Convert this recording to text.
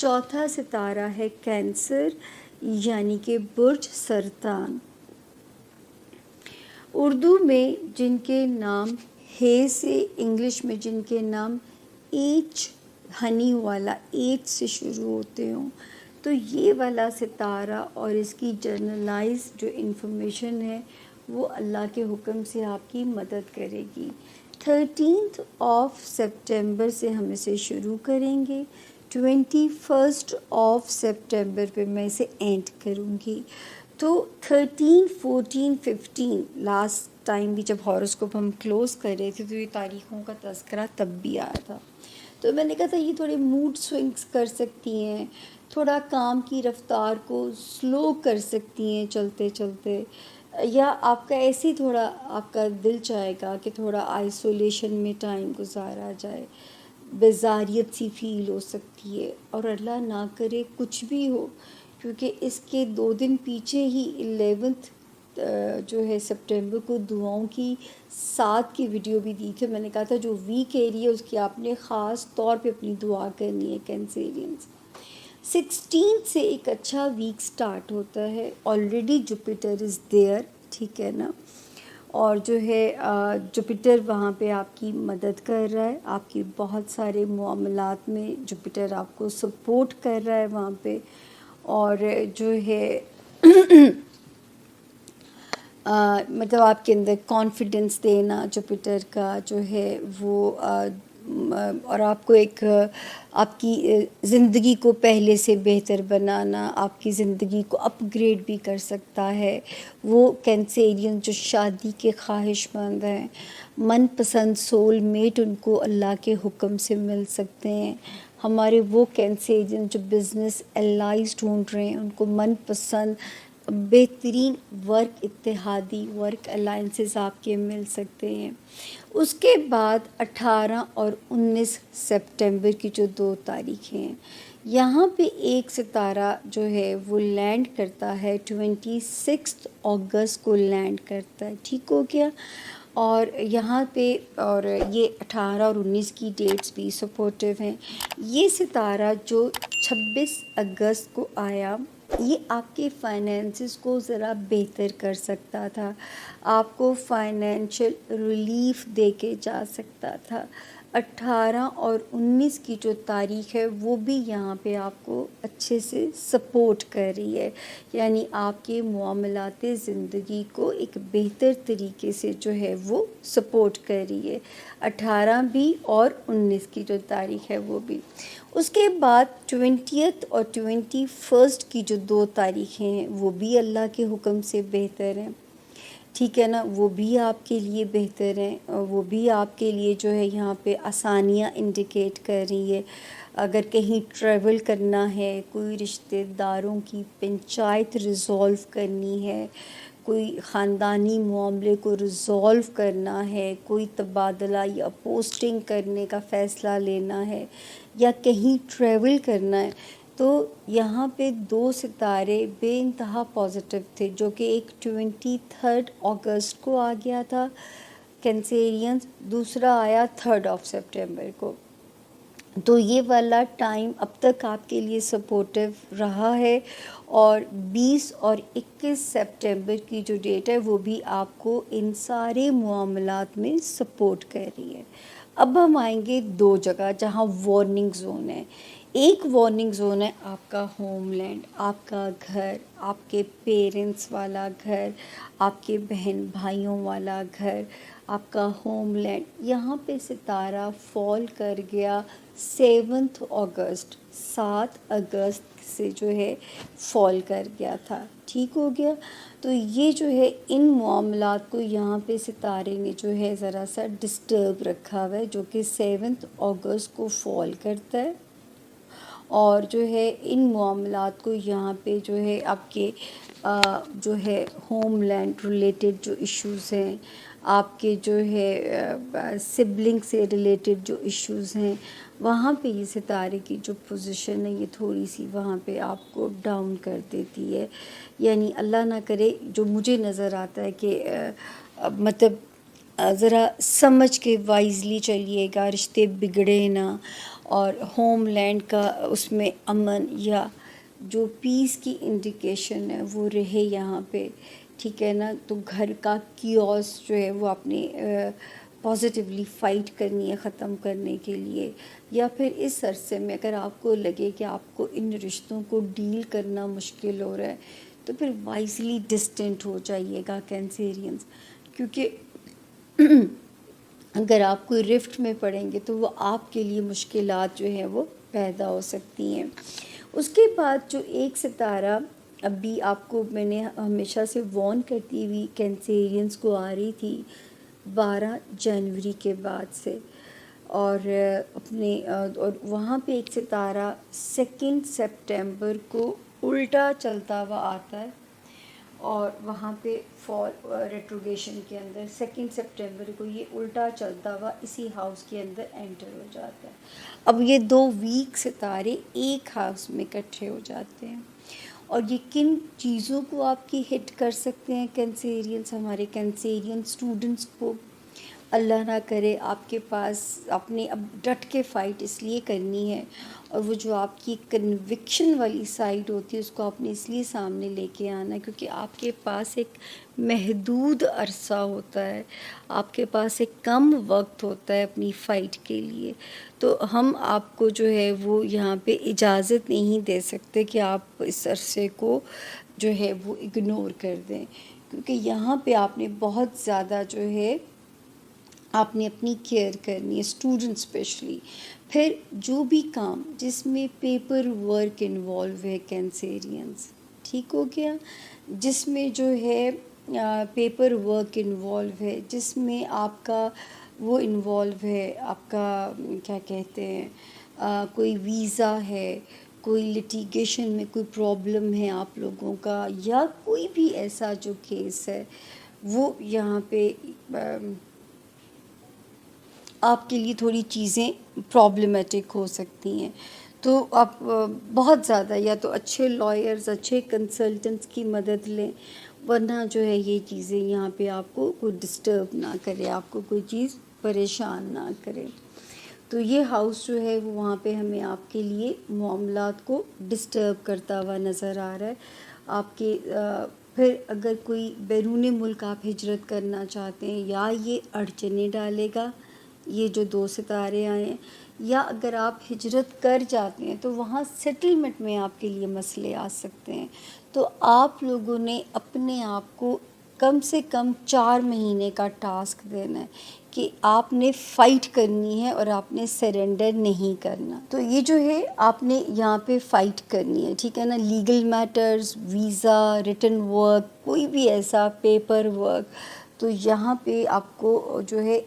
چوتھا ستارہ ہے کینسر یعنی کہ برج سرطان. اردو میں جن کے نام ہے سے، انگلش میں جن کے نام ایچ ہنی والا ایچ سے شروع ہوتے ہوں، تو یہ والا ستارہ اور اس کی جرنلائز جو انفارمیشن ہے وہ اللہ کے حکم سے آپ کی مدد کرے گی. 13 سپٹمبر سے ہم اسے شروع کریں گے. 21 سپٹمبر پہ میں اسے اینڈ کروں گی. تو 13، 14، 15 لاسٹ ٹائم بھی جب ہاروسکوپ ہم کلوز کر رہے تھے تو یہ تاریخوں کا تذکرہ تب بھی آیا تھا. تو میں نے کہا تھا یہ تھوڑے موڈ سوئنگس کر سکتی ہیں، تھوڑا کام کی رفتار کو سلو کر سکتی ہیں چلتے چلتے، یا آپ کا ایسے ہی تھوڑا آپ کا دل چاہے گا کہ تھوڑا آئسولیشن میں ٹائم گزارا جائے، بیزاریت سی فیل ہو سکتی ہے. اور اللہ نہ کرے کچھ بھی ہو، کیونکہ اس کے 2 دن پیچھے ہی 11 جو ہے سپٹمبر کو دعاؤں کی 7 کی ویڈیو بھی دی تھی. میں نے کہا تھا جو ویک ایریا اس کی آپ نے خاص طور پہ اپنی دعا کرنی ہے کینسیرینز. 16 سے ایک اچھا ویک سٹارٹ ہوتا ہے. آلریڈی جوپیٹر از دیئر، ٹھیک ہے نا، اور جو ہے جوپیٹر وہاں پہ آپ کی مدد کر رہا ہے، آپ کی بہت سارے معاملات میں جوپیٹر آپ کو سپورٹ کر رہا ہے وہاں پہ. اور جو ہے مطلب آپ کے اندر کانفیڈنس دینا جوپیٹر کا جو ہے وہ، اور آپ کو ایک آپ کی زندگی کو پہلے سے بہتر بنانا، آپ کی زندگی کو اپ گریڈ بھی کر سکتا ہے. وہ کینسیرین جو شادی کے خواہش مند ہیں، من پسند سول میٹ ان کو اللہ کے حکم سے مل سکتے ہیں. ہمارے وہ کینسیرین جو بزنس الائز ڈھونڈ رہے ہیں ان کو من پسند بہترین ورک اتحادی ورک الائنسز آپ کے مل سکتے ہیں. اس کے بعد 18 اور 19 سپٹمبر کی جو 2 تاریخیں ہیں، یہاں پہ ایک ستارہ جو ہے وہ لینڈ کرتا ہے 26 اگست کو لینڈ کرتا ہے. ٹھیک ہو گیا. اور یہاں پہ اور یہ 18 اور 19 کی ڈیٹس بھی سپورٹیو ہیں. یہ ستارہ جو 26 اگست کو آیا، یہ آپ کے فائنینسز کو ذرا بہتر کر سکتا تھا، آپ کو فائنینشیل ریلیف دے کے جا سکتا تھا. 18 اور 19 کی جو تاریخ ہے وہ بھی یہاں پہ آپ کو اچھے سے سپورٹ کر رہی ہے، یعنی آپ کے معاملات زندگی کو ایک بہتر طریقے سے جو ہے وہ سپورٹ کر رہی ہے. 18 بھی اور 19 کی جو تاریخ ہے وہ بھی. اس کے بعد 20 اور 21 کی جو 2 تاریخیں ہیں وہ بھی اللہ کے حکم سے بہتر ہیں، ٹھیک ہے نا، وہ بھی آپ کے لیے بہتر ہیں، وہ بھی آپ کے لیے جو ہے یہاں پہ آسانیاں انڈیکیٹ کر رہی ہے. اگر کہیں ٹریول کرنا ہے، کوئی رشتہ داروں کی پنچایت ریزولو کرنی ہے، کوئی خاندانی معاملے کو ریزولو کرنا ہے، کوئی تبادلہ یا پوسٹنگ کرنے کا فیصلہ لینا ہے، یا کہیں ٹریول کرنا ہے، تو یہاں پہ 2 ستارے بے انتہا پازیٹیو تھے، جو کہ ایک 23 اگست کو آ گیا تھا کینسیرینز، دوسرا آیا 3 سپٹمبر کو. تو یہ والا ٹائم اب تک آپ کے لیے سپورٹیو رہا ہے. اور 20 اور 21 سپٹمبر کی جو ڈیٹ ہے وہ بھی آپ کو ان سارے معاملات میں سپورٹ کر رہی ہے. اب ہم آئیں گے 2 جگہ جہاں وارننگ زون ہے. ایک وارننگ زون ہے آپ کا ہوم لینڈ، آپ کا گھر، آپ کے پیرنٹس والا گھر، آپ کے بہن بھائیوں والا گھر، آپ کا ہوم لینڈ. یہاں پہ ستارہ فال کر گیا 7 اگست، 7 اگست سے جو ہے فال کر گیا تھا. ٹھیک ہو گیا. تو یہ جو ہے ان معاملات کو یہاں پہ ستارے نے جو ہے ذرا سا ڈسٹرب رکھا ہوا ہے، جو کہ 7 اگست کو فال کرتا ہے. اور جو ہے ان معاملات کو یہاں پہ جو ہے آپ کے جو ہے ہوم لینڈ ریلیٹڈ جو ایشوز ہیں، آپ کے جو ہے سبلنگ سے ریلیٹڈ جو ایشوز ہیں، وہاں پہ یہ ستارے کی جو پوزیشن ہے یہ تھوڑی سی وہاں پہ آپ کو ڈاؤن کر دیتی ہے. یعنی اللہ نہ کرے، جو مجھے نظر آتا ہے کہ مطلب ذرا سمجھ کے وائزلی چلیے گا، رشتے بگڑے نہ. اور ہوم لینڈ کا اس میں امن یا جو پیس کی انڈیکیشن ہے وہ رہے یہاں پہ، ٹھیک ہے نا. تو گھر کا کیوس جو ہے وہ اپنے پازیٹیولی فائٹ کرنی ہے ختم کرنے کے لیے. یا پھر اس عرصے میں اگر آپ کو لگے کہ آپ کو ان رشتوں کو ڈیل کرنا مشکل ہو رہا ہے تو پھر وائزلی ڈسٹینٹ ہو جائیے گا کینسیرینز، کیونکہ اگر آپ کوئی رفٹ میں پڑیں گے تو وہ آپ کے لیے مشکلات جو ہیں وہ پیدا ہو سکتی ہیں. اس کے بعد جو ایک ستارہ ابھی آپ کو میں نے ہمیشہ سے وارن کرتی ہوئی کینسیرینز کو آ رہی تھی 12 جنوری کے بعد سے، اور اور وہاں پہ ایک ستارہ 2 سپٹمبر کو الٹا چلتا ہوا آتا ہے، اور وہاں پہ فال ریٹروگیشن کے اندر 2 سپٹمبر کو یہ الٹا چلتا ہوا اسی ہاؤس کے اندر انٹر ہو جاتا ہے. اب یہ 2 ویک ستارے ایک ہاؤس میں اکٹھے ہو جاتے ہیں، اور یہ کن چیزوں کو آپ کی ہٹ کر سکتے ہیں کینسیرینز، ہمارے کینسیرین اسٹوڈنٹس کو. اللہ نہ کرے آپ کے پاس آپ نے اب ڈٹ کے فائٹ اس لیے کرنی ہے، اور وہ جو آپ کی کنوکشن والی سائڈ ہوتی ہے اس کو آپ نے اس لیے سامنے لے کے آنا ہے کیونکہ آپ کے پاس ایک محدود عرصہ ہوتا ہے، آپ کے پاس ایک کم وقت ہوتا ہے اپنی فائٹ کے لیے. تو ہم آپ کو جو ہے وہ یہاں پہ اجازت نہیں دے سکتے کہ آپ اس عرصے کو جو ہے وہ اگنور کر دیں، کیونکہ یہاں پہ آپ نے بہت زیادہ جو ہے آپ نے اپنی کیئر کرنی ہے، اسٹوڈنٹ اسپیشلی. پھر جو بھی کام جس میں پیپر ورک انوالو ہے کینسیرینز، ٹھیک ہو گیا، جس میں جو ہے پیپر ورک انوالو ہے، جس میں آپ کا وہ انوالو ہے، آپ کا کیا کہتے ہیں کوئی ویزا ہے، کوئی لٹیگیشن میں کوئی پرابلم ہے آپ لوگوں کا، یا کوئی بھی ایسا جو کیس ہے وہ یہاں پہ آپ کے لیے تھوڑی چیزیں پرابلمیٹک ہو سکتی ہیں. تو آپ بہت زیادہ یا تو اچھے لائرز، اچھے کنسلٹنٹس کی مدد لیں، ورنہ جو ہے یہ چیزیں یہاں پہ آپ کو کوئی ڈسٹرب نہ کرے، آپ کو کوئی چیز پریشان نہ کرے. تو یہ ہاؤس جو ہے وہ وہاں پہ ہمیں آپ کے لیے معاملات کو ڈسٹرب کرتا ہوا نظر آ رہا ہے. آپ کے پھر اگر کوئی بیرون ملک آپ ہجرت کرنا چاہتے ہیں، یا یہ اڑچنیں ڈالے گا یہ جو 2 ستارے آئے ہیں، یا اگر آپ ہجرت کر جاتے ہیں تو وہاں سیٹلمنٹ میں آپ کے لیے مسئلے آ سکتے ہیں. تو آپ لوگوں نے اپنے آپ کو کم سے کم 4 مہینے کا ٹاسک دینا ہے کہ آپ نے فائٹ کرنی ہے اور آپ نے سرنڈر نہیں کرنا. تو یہ جو ہے آپ نے یہاں پہ فائٹ کرنی ہے، ٹھیک ہے نا. Legal matters, visa, written work, کوئی بھی ایسا پیپر ورک، تو یہاں پہ آپ کو جو ہے